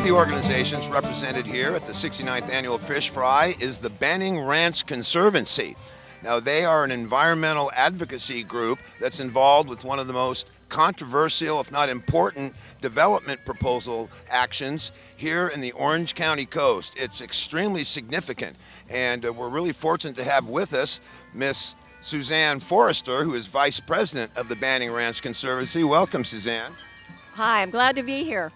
of the organizations represented here at the 69th Annual Fish Fry is the Banning Ranch Conservancy. Now, they are an environmental advocacy group that's involved with one of the most controversial, if not important, development proposal actions here in the Orange County coast. It's extremely significant, and we're really fortunate to have with us Miss Suzanne Forster, who is Vice President of the Banning Ranch Conservancy. Welcome, Suzanne. Hi, I'm glad to be here.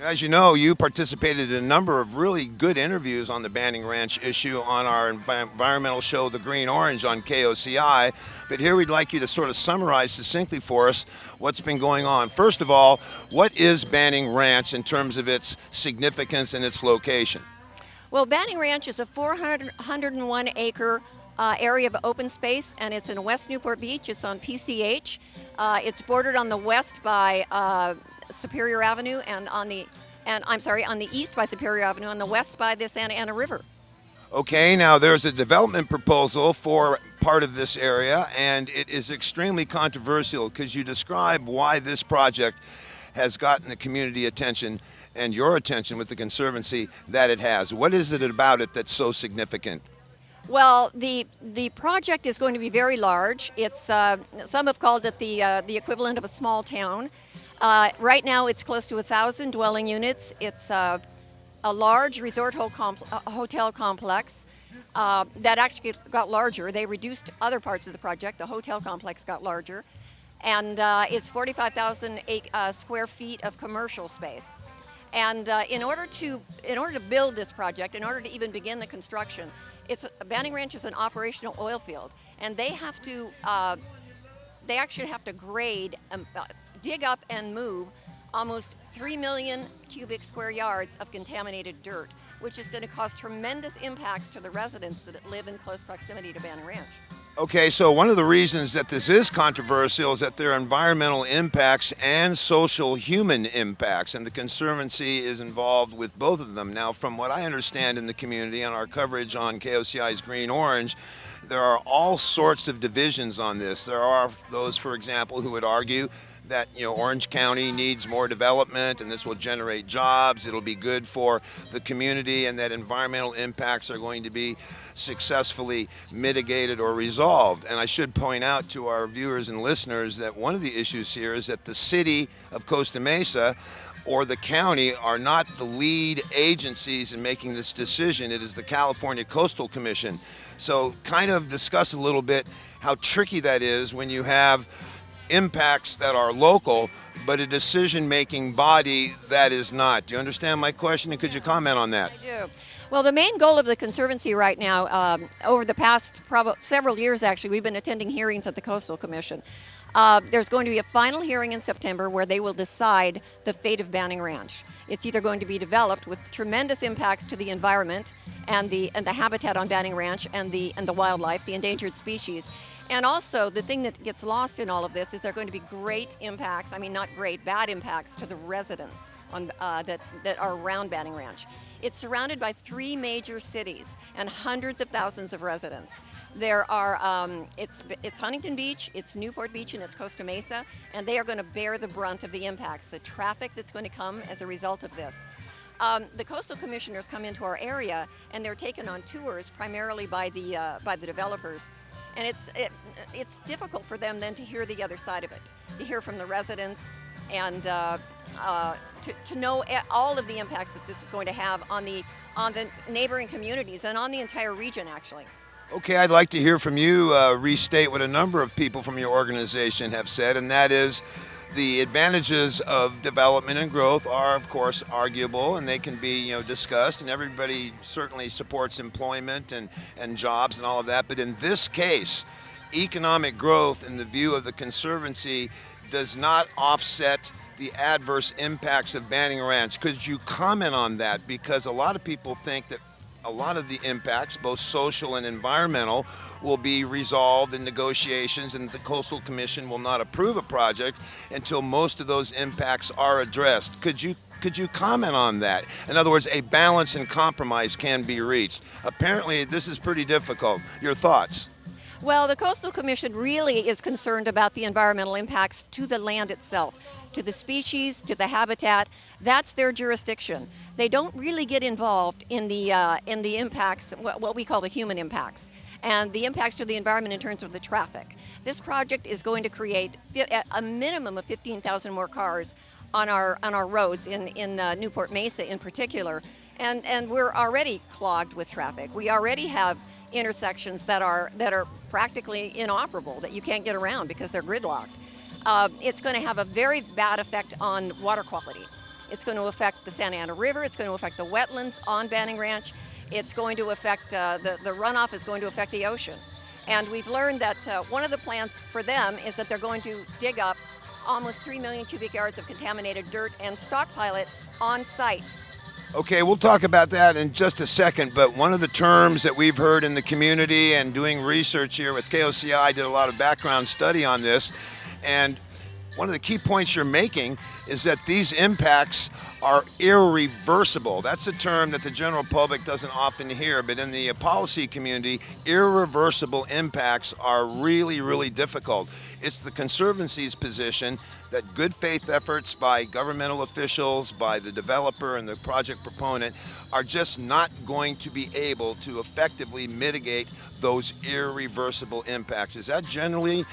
As you know, you participated in a number of really good interviews on the Banning Ranch issue on our environmental show, The Green Orange, on KOCI. But here we'd like you to sort of summarize succinctly for us what's been going on. First of all, what is Banning Ranch in terms of its significance and its location? Well, Banning Ranch is a 401-acre area of open space, and it's in West Newport Beach. It's on PCH. It's bordered on the west by Superior Avenue, and on the east by Superior Avenue, on the west by the Santa Ana River. Okay, now there's a development proposal for part of this area, and it is extremely controversial. Could you describe why this project has gotten the community attention and your attention with the Conservancy that it has? What is it about it that's so significant? Well, the project is going to be very large. It's some have called it the equivalent of a small town. Right now, it's close to 1,000 dwelling units. It's a large resort hotel complex that actually got larger. They reduced other parts of the project. The hotel complex got larger, and it's 45,000 square feet of commercial space. And in order to build this project, in order to even begin the construction, Banning Ranch is an operational oil field, and they actually have to grade, dig up and move almost 3 million cubic square yards of contaminated dirt, which is going to cause tremendous impacts to the residents that live in close proximity to Banning Ranch. Okay, so one of the reasons that this is controversial is that there are environmental impacts and social human impacts, and the Conservancy is involved with both of them. Now, from what I understand in the community and our coverage on KOCI's Green Orange, there are all sorts of divisions on this. There are those, for example, who would argue that Orange County needs more development and this will generate jobs, it'll be good for the community, and that environmental impacts are going to be successfully mitigated or resolved. And I should point out to our viewers and listeners that one of the issues here is that the city of Costa Mesa or the county are not the lead agencies in making this decision. It is the California Coastal Commission. So kind of discuss a little bit how tricky that is when you have impacts that are local, but a decision-making body that is not. Do you understand my question, and could you comment on that? I do. Well, the main goal of the Conservancy right now, over the past several years actually, we've been attending hearings at the Coastal Commission. There's going to be a final hearing in September where they will decide the fate of Banning Ranch. It's either going to be developed with tremendous impacts to the environment and the habitat on Banning Ranch and the wildlife, the endangered species. And also, the thing that gets lost in all of this is there are going to be great impacts, bad impacts to the residents that are around Banning Ranch. It's surrounded by 3 major cities and hundreds of thousands of residents. There are, it's Huntington Beach, it's Newport Beach, and it's Costa Mesa, and they are going to bear the brunt of the impacts, the traffic that's going to come as a result of this. The coastal commissioners come into our area, and they're taken on tours primarily by the developers. And it's difficult for them then to hear the other side of it, to hear from the residents, and to know all of the impacts that this is going to have on the neighboring communities and on the entire region, actually. Okay, I'd like to hear from you restate what a number of people from your organization have said, and that is the advantages of development and growth are, of course, arguable, and they can be, discussed, and everybody certainly supports employment and jobs and all of that. But in this case, economic growth, in the view of the Conservancy, does not offset the adverse impacts of Banning Ranch. Could you comment on that? Because a lot of people think that a lot of the impacts, both social and environmental, will be resolved in negotiations, and the Coastal Commission will not approve a project until most of those impacts are addressed. Could you comment on that? In other words, a balance and compromise can be reached. Apparently, this is pretty difficult. Your thoughts? Well, the Coastal Commission really is concerned about the environmental impacts to the land itself, to the species, to the habitat. That's their jurisdiction. They don't really get involved in the impacts, what we call the human impacts, and the impacts to the environment in terms of the traffic. This project is going to create a minimum of 15,000 more cars on our roads in Newport Mesa in particular, and we're already clogged with traffic. We already have intersections that are practically inoperable, that you can't get around because they're gridlocked. It's going to have a very bad effect on water quality. It's going to affect the Santa Ana River. It's going to affect the wetlands on Banning Ranch. It's going to affect the runoff is going to affect the ocean. And we've learned that one of the plans for them is that they're going to dig up almost 3 million cubic yards of contaminated dirt and stockpile it on site. Okay, we'll talk about that in just a second, but one of the terms that we've heard in the community and doing research here with KOCI, I did a lot of background study on this, and one of the key points you're making is that these impacts are irreversible. That's a term that the general public doesn't often hear, but in the policy community, irreversible impacts are really, really difficult. It's the Conservancy's position that good faith efforts by governmental officials, by the developer and the project proponent are just not going to be able to effectively mitigate those irreversible impacts. Is that generally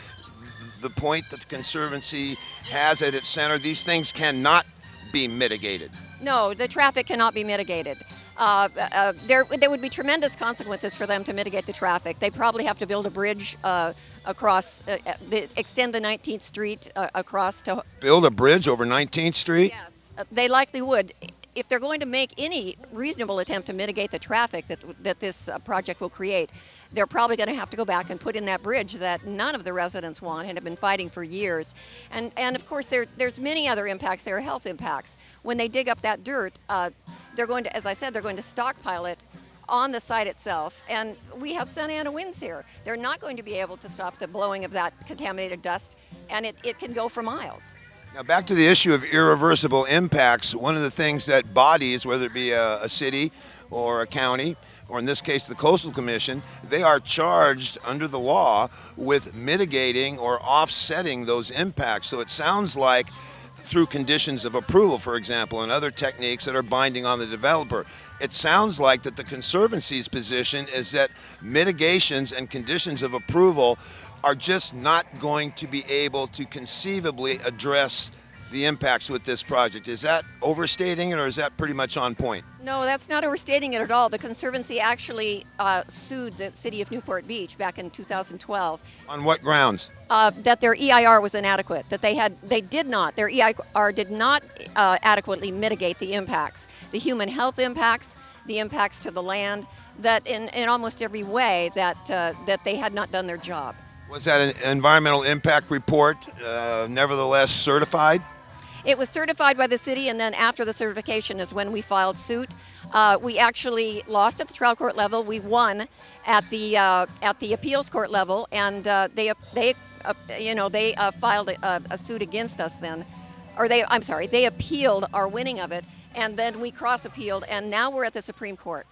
the point that the Conservancy has at its center? These things cannot be mitigated. No, the traffic cannot be mitigated. There would be tremendous consequences for them to mitigate the traffic. They probably have to build a bridge across, extend the 19th Street across to... Build a bridge over 19th Street? Yes, they likely would. If they're going to make any reasonable attempt to mitigate the traffic that this project will create, they're probably going to have to go back and put in that bridge that none of the residents want and have been fighting for years. And of course, there's many other impacts. There are health impacts. When they dig up that dirt, they're going to, as I said, they're going to stockpile it on the site itself. And we have Santa Ana winds here. They're not going to be able to stop the blowing of that contaminated dust, and it can go for miles. Now back to the issue of irreversible impacts, one of the things that bodies, whether it be a city or a county, or in this case the Coastal Commission, they are charged under the law with mitigating or offsetting those impacts. So it sounds like through conditions of approval, for example, and other techniques that are binding on the developer, it sounds like that the Conservancy's position is that mitigations and conditions of approval are just not going to be able to conceivably address the impacts with this project. Is that overstating it, or is that pretty much on point? No, that's not overstating it at all. The Conservancy actually sued the city of Newport Beach back in 2012. On what grounds? That their EIR was inadequate, that their EIR did not adequately mitigate the impacts, the human health impacts, the impacts to the land, that in almost every way that they had not done their job. Was that an environmental impact report nevertheless certified? It was certified by the city, and then after the certification is when we filed suit. We actually lost at the trial court level. We won at the appeals court level, and they filed a suit against us then, or they appealed our winning of it, and then we cross appealed, and now we're at the Supreme Court.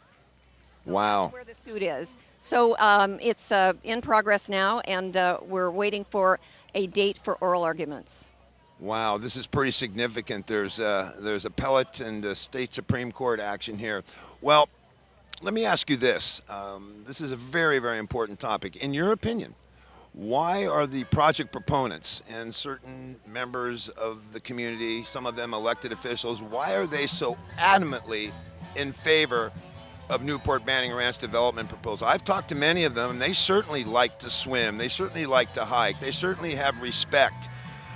So wow. That's where the suit is. So it's in progress now, and we're waiting for a date for oral arguments. Wow, this is pretty significant. There's appellate and state Supreme Court action here. Well, let me ask you this. This is a very, very important topic. In your opinion, why are the project proponents and certain members of the community, some of them elected officials, why are they so adamantly in favor of Newport Banning Ranch development proposal? I've talked to many of them, and they certainly like to swim. They certainly like to hike. They certainly have respect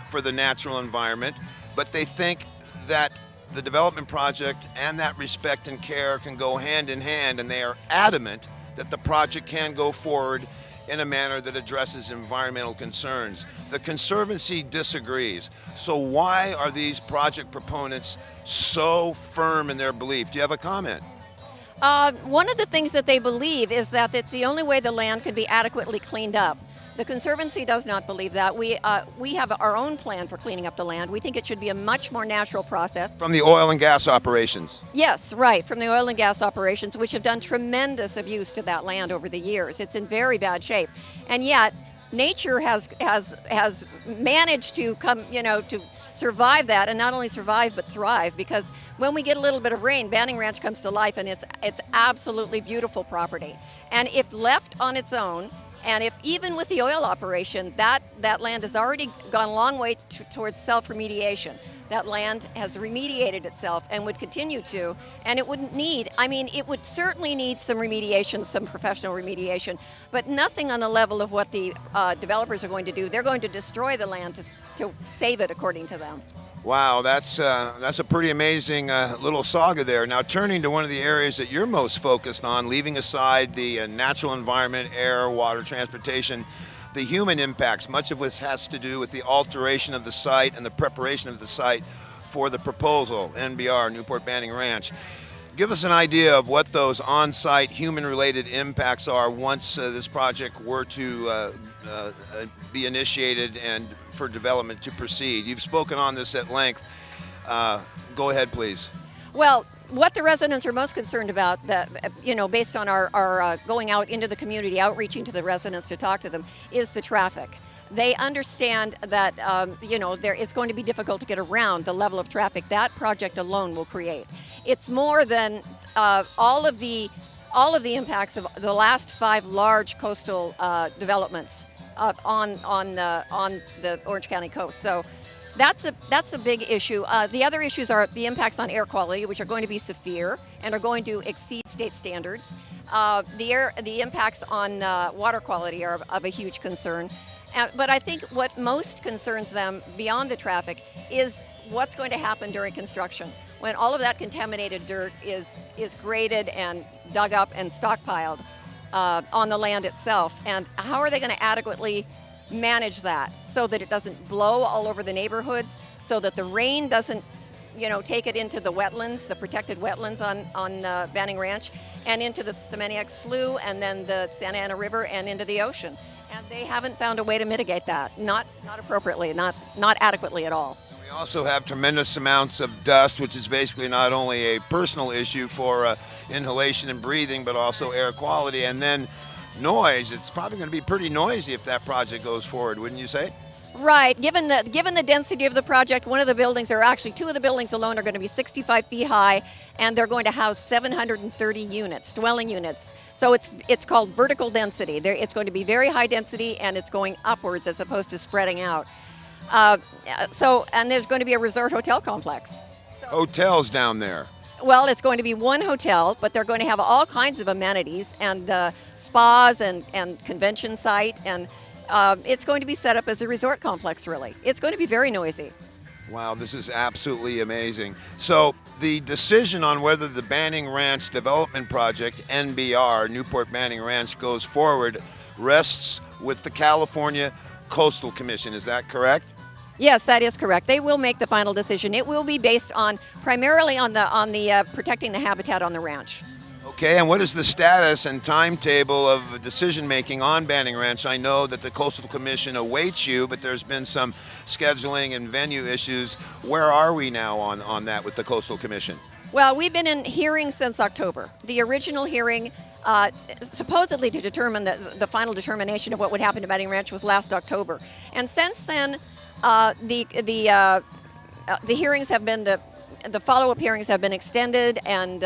for the natural environment, but they think that the development project and that respect and care can go hand in hand, and they are adamant that the project can go forward in a manner that addresses environmental concerns. The Conservancy disagrees. So why are these project proponents so firm in their belief? Do you have a comment? One of the things that they believe is that it's the only way the land can be adequately cleaned up. The Conservancy does not believe that. We have our own plan for cleaning up the land. We think it should be a much more natural process. From the oil and gas operations. Yes, right, from the oil and gas operations, which have done tremendous abuse to that land over the years. It's in very bad shape. And yet, nature has managed to come, to survive that, and not only survive but thrive, because when we get a little bit of rain, Banning Ranch comes to life, and it's absolutely beautiful property. And if left on its own, and if even with the oil operation, that land has already gone a long way towards self-remediation. That land has remediated itself and would continue to, and it wouldn't need, it would certainly need some remediation, some professional remediation, but nothing on the level of what the developers are going to do. They're going to destroy the land to save it, according to them. Wow, that's a pretty amazing little saga there. Now, turning to one of the areas that you're most focused on, leaving aside the natural environment, air, water, transportation, the human impacts, much of which has to do with the alteration of the site and the preparation of the site for the proposal, NBR, Newport Banning Ranch. Give us an idea of what those on-site human-related impacts are once this project were to be initiated and for development to proceed. You've spoken on this at length. Go ahead, please. Well, what the residents are most concerned about, based on our going out into the community, outreaching to the residents to talk to them, is the traffic. They understand that it's going to be difficult to get around the level of traffic that project alone will create. It's more than all of the impacts of the last 5 large coastal developments on the Orange County coast. So that's a big issue. The other issues are the impacts on air quality, which are going to be severe and are going to exceed state standards. The impacts on water quality are of a huge concern. But I think what most concerns them beyond the traffic is what's going to happen during construction, when all of that contaminated dirt is graded and dug up and stockpiled on the land itself. And how are they going to adequately manage that so that it doesn't blow all over the neighborhoods, so that the rain doesn't take it into the wetlands, the protected wetlands on Banning Ranch, and into the Seminyak Slough, and then the Santa Ana River, and into the ocean. And they haven't found a way to mitigate that, not appropriately, not adequately at all. We also have tremendous amounts of dust, which is basically not only a personal issue for inhalation and breathing, but also air quality. And then noise. It's probably going to be pretty noisy if that project goes forward, wouldn't you say? Right. Given the density of the project, one of the buildings, or actually 2 of the buildings alone, are going to be 65 feet high, and they're going to house 730 units, dwelling units. So it's called vertical density. It's going to be very high density, and it's going upwards as opposed to spreading out. And there's going to be a resort hotel complex. Hotels down there. Well, it's going to be one hotel, but they're going to have all kinds of amenities and spas and convention site, and it's going to be set up as a resort complex, really. It's going to be very noisy. Wow, this is absolutely amazing. So the decision on whether the Banning Ranch Development Project, NBR, Newport Banning Ranch, goes forward rests with the California Coastal Commission. Is that correct? Yes, that is correct. They will make the final decision. It will be based primarily on the protecting the habitat on the ranch. Okay, and what is the status and timetable of decision-making on Banning Ranch? I know that the Coastal Commission awaits you, but there's been some scheduling and venue issues. Where are we now on that with the Coastal Commission? Well, we've been in hearings since October. The original hearing, supposedly to determine the final determination of what would happen to Banning Ranch, was last October. And since then, the hearings have been, the follow-up hearings have been extended, and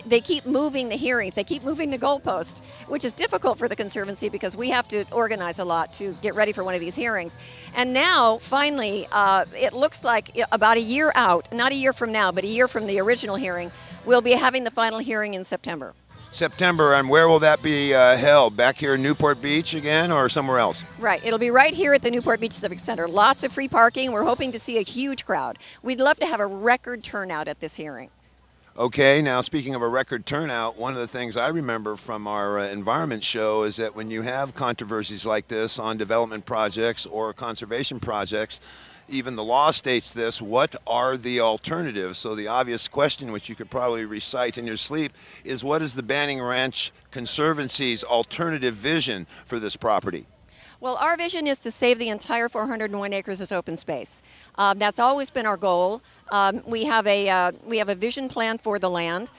they keep moving the hearings, they keep moving the goalpost, which is difficult for the Conservancy because we have to organize a lot to get ready for one of these hearings. And now, finally, it looks like about a year out, not a year from now, but a year from the original hearing, we'll be having the final hearing in September. September, and where will that be held? Back here in Newport Beach again, or somewhere else? Right, it'll be right here at the Newport Beach Civic Center. Lots of free parking. We're hoping to see a huge crowd. We'd love to have a record turnout at this hearing. Okay, now speaking of a record turnout, one of the things I remember from our environment show is that when you have controversies like this on development projects or conservation projects, even the law states this, what are the alternatives? So the obvious question, which you could probably recite in your sleep, is what is the Banning Ranch Conservancy's alternative vision for this property? Well, our vision is to save the entire 401 acres as open space. That's always been our goal. We have a vision plan for the land.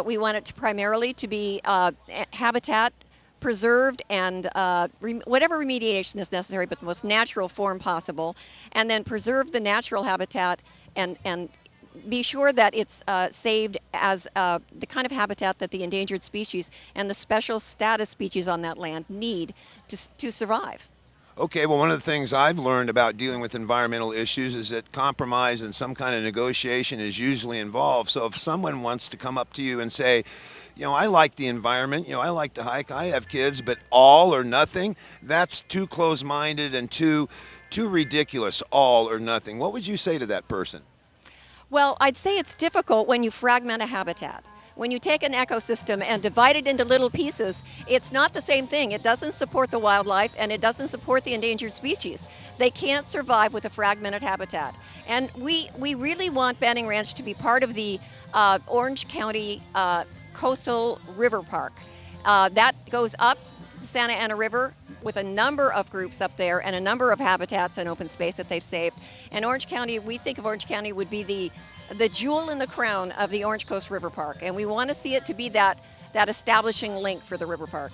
We want it to primarily to be habitat preserved and whatever remediation is necessary, but the most natural form possible, and then preserve the natural habitat and be sure that it's saved as the kind of habitat that the endangered species and the special status species on that land need to survive. Okay, well, one of the things I've learned about dealing with environmental issues is that compromise and some kind of negotiation is usually involved. So if someone wants to come up to you and say, I like the environment, I like to hike, I have kids, but all or nothing, that's too close-minded and too ridiculous, all or nothing. What would you say to that person? Well, I'd say it's difficult when you fragment a habitat. When you take an ecosystem and divide it into little pieces, it's not the same thing. It doesn't support the wildlife and it doesn't support the endangered species. They can't survive with a fragmented habitat. And we really want Banning Ranch to be part of the Orange County Coastal River Park. That goes up the Santa Ana River with a number of groups up there and a number of habitats and open space that they've saved. And Orange County, we think of Orange County would be the jewel in the crown of the Orange Coast River Park. And we want to see it to be that establishing link for the river park.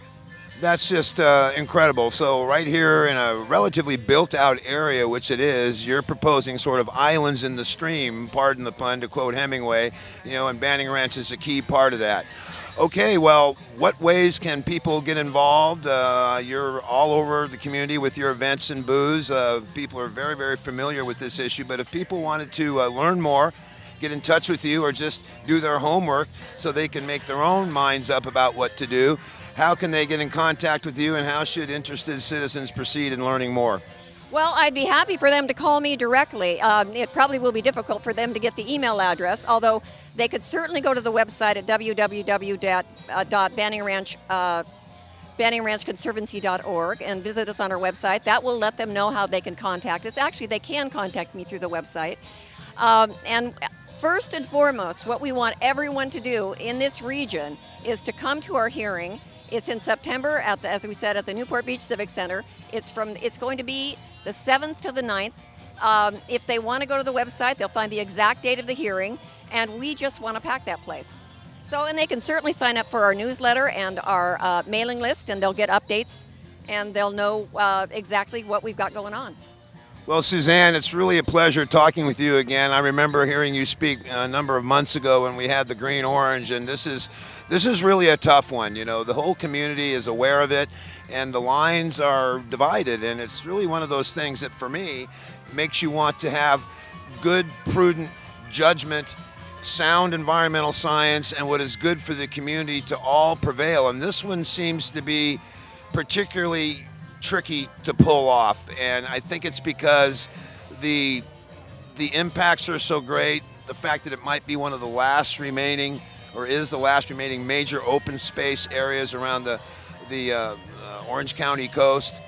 That's just incredible. So right here in a relatively built-out area, which it is, you're proposing sort of islands in the stream, pardon the pun, to quote Hemingway, and Banning Ranch is a key part of that. Okay, well, what ways can people get involved? You're all over the community with your events and booths. People are very, very familiar with this issue, but if people wanted to learn more, get in touch with you, or just do their homework so they can make their own minds up about what to do, how can they get in contact with you, and how should interested citizens proceed in learning more? Well, I'd be happy for them to call me directly. It probably will be difficult for them to get the email address, although they could certainly go to the website at www.banningranchconservancy.org and visit us on our website. That will let them know how they can contact us. Actually, they can contact me through the website. And first and foremost, what we want everyone to do in this region is to come to our hearing. It's in September, as we said, at the Newport Beach Civic Center. It's going to be the 7th to the 9th. If they want to go to the website, they'll find the exact date of the hearing, and we just want to pack that place. So, and they can certainly sign up for our newsletter and our mailing list, and they'll get updates, and they'll know exactly what we've got going on. Well, Suzanne, it's really a pleasure talking with you again. I remember hearing you speak a number of months ago when we had the green orange, and this is really a tough one. The whole community is aware of it, and the lines are divided, and it's really one of those things that, for me, makes you want to have good, prudent judgment, sound environmental science, and what is good for the community to all prevail. And this one seems to be particularly tricky to pull off, and I think it's because the impacts are so great, the fact that it might be one of the last remaining, or is the last remaining major open space areas around the Orange County coast,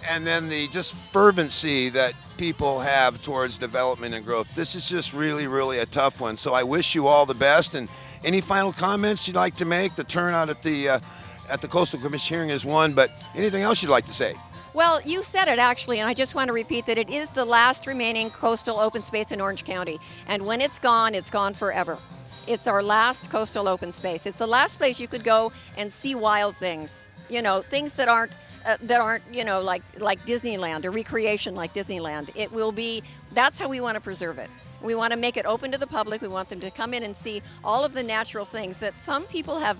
and then the just fervency that people have towards development and growth. This is just really, really a tough one. So I wish you all the best. And any final comments you'd like to make? The turnout at the Coastal Commission hearing is one, but anything else you'd like to say? Well, you said it actually, and I just want to repeat that it is the last remaining coastal open space in Orange County. And when it's gone forever. It's our last coastal open space. It's the last place you could go and see wild things. Things that aren't like Disneyland or recreation like Disneyland. It will be. That's how we want to preserve it. We want to make it open to the public. We want them to come in and see all of the natural things that some people have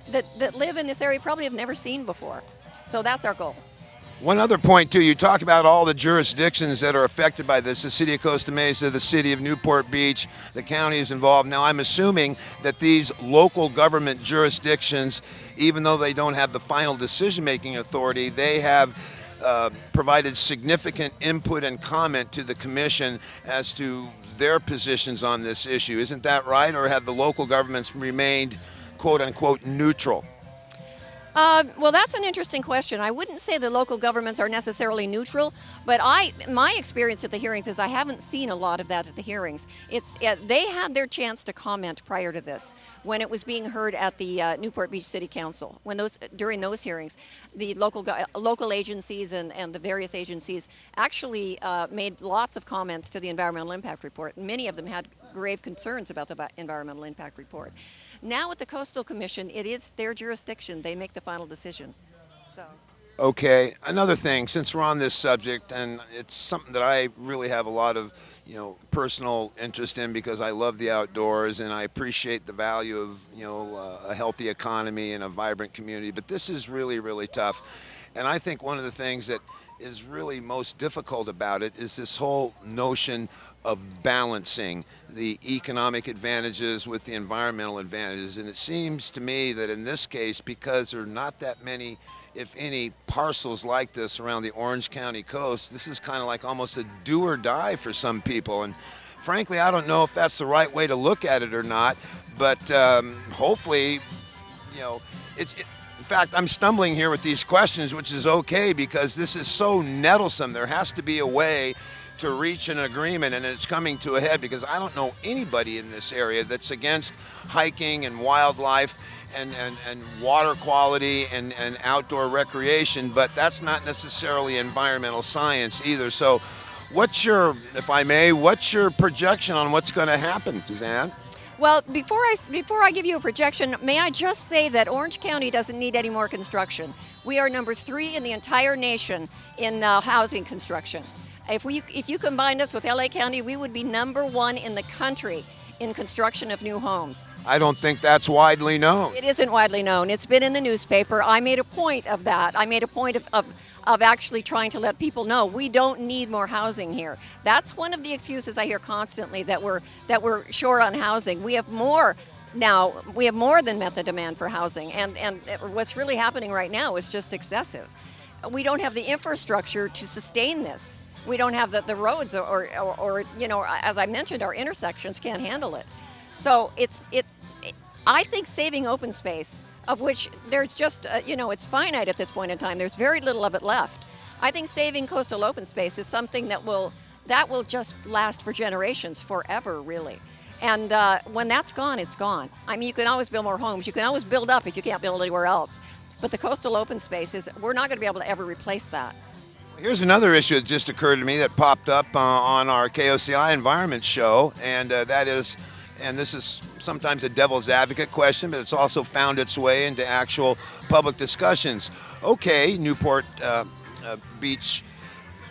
that live in this area probably have never seen before. So that's our goal. One other point, too, you talk about all the jurisdictions that are affected by this, the city of Costa Mesa, the city of Newport Beach, the county is involved. Now, I'm assuming that these local government jurisdictions, even though they don't have the final decision-making authority, they have provided significant input and comment to the commission as to their positions on this issue. Isn't that right? Or have the local governments remained, quote unquote, neutral? Well, that's an interesting question. I wouldn't say the local governments are necessarily neutral, but my experience at the hearings is I haven't seen a lot of that at the hearings. They had their chance to comment prior to this when it was being heard at the Newport Beach City Council. During those hearings, the local agencies and the various agencies actually made lots of comments to the environmental impact report. Many of them had grave concerns about the environmental impact report. Now with the Coastal Commission, it is their jurisdiction. They make the final decision. So. Okay, another thing, since we're on this subject, and it's something that I really have a lot of, personal interest in because I love the outdoors and I appreciate the value of, a healthy economy and a vibrant community. But this is really, really tough. And I think one of the things that is really most difficult about it is this whole notion of balancing the economic advantages with the environmental advantages. And it seems to me that in this case, because there are not that many, if any, parcels like this around the Orange County coast, this is kind of like almost a do or die for some people. And frankly, I don't know if that's the right way to look at it or not, but hopefully, in fact, I'm stumbling here with these questions, which is okay because this is so nettlesome. There has to be a way to reach an agreement, and it's coming to a head because I don't know anybody in this area that's against hiking and wildlife and water quality and outdoor recreation, but that's not necessarily environmental science either. So what's your projection on what's going to happen, Suzanne? Well, before I give you a projection, may I just say that Orange County doesn't need any more construction. We are number 3 in the entire nation in housing construction. If you combined us with LA County, we would be number 1 in the country in construction of new homes. I don't think that's widely known. It isn't widely known. It's been in the newspaper. I made a point of that. I made a point of actually trying to let people know we don't need more housing here. That's one of the excuses I hear constantly, that we're short on housing. We have more now. We have more than met the demand for housing, and what's really happening right now is just excessive. We don't have the infrastructure to sustain this. We don't have the roads or as I mentioned, our intersections can't handle it. So I think saving open space, of which there's just, it's finite at this point in time. There's very little of it left. I think saving coastal open space is something that will just last for generations, forever, really. And when that's gone, it's gone. I mean, you can always build more homes. You can always build up if you can't build anywhere else. But the coastal open space we're not going to be able to ever replace that. Here's another issue that just occurred to me that popped up on our KOCI Environment show, and that is, and this is sometimes a devil's advocate question, but it's also found its way into actual public discussions. Okay, Newport Beach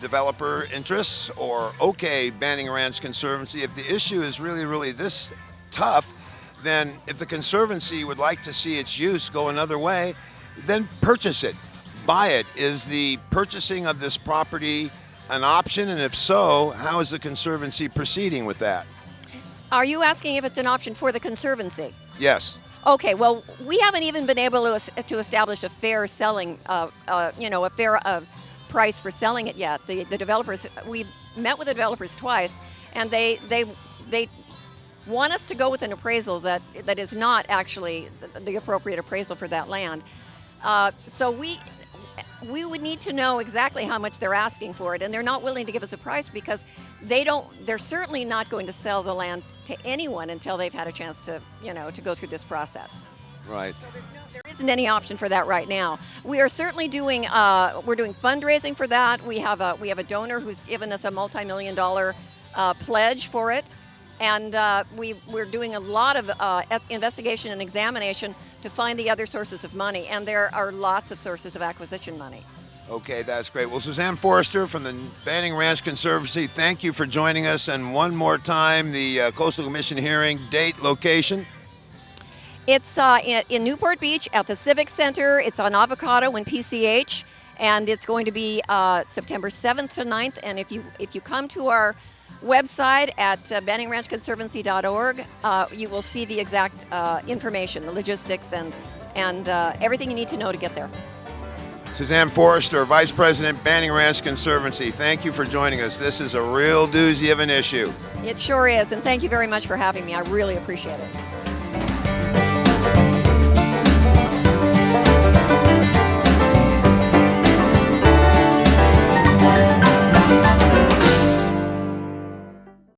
developer interests, or okay, Banning Ranch Conservancy. If the issue is really, really this tough, then if the Conservancy would like to see its use go another way, then purchase it. Buy it. Is the purchasing of this property an option? And if so, how is the Conservancy proceeding with that? Are you asking if it's an option for the Conservancy? Yes. Okay, well, we haven't even been able to establish a fair selling, a fair price for selling it yet. The developers, we met with the developers twice, and they want us to go with an appraisal that is not actually the appropriate appraisal for that land. So we would need to know exactly how much they're asking for it, and they're not willing to give us a price because they're certainly not going to sell the land to anyone until they've had a chance to go through this process. Right. So there isn't any option for that right now. We are certainly doing fundraising for that. We have a donor who's given us a multi-million-dollar pledge for it. And we're doing a lot of investigation and examination to find the other sources of money, and there are lots of sources of acquisition money. Okay, that's great. Well, Suzanne Forster from the Banning Ranch Conservancy, thank you for joining us. And one more time, the Coastal Commission hearing, date, location? It's in Newport Beach at the Civic Center. It's on Avocado in PCH, and it's going to be September 7th to 9th. And if you come to our website at banningranchconservancy.org, you will see the exact information, the logistics, and everything you need to know to get there. Suzanne Forster, Vice President, Banning Ranch Conservancy, thank you for joining us. This is a real doozy of an issue. It sure is, and thank you very much for having me. I really appreciate it.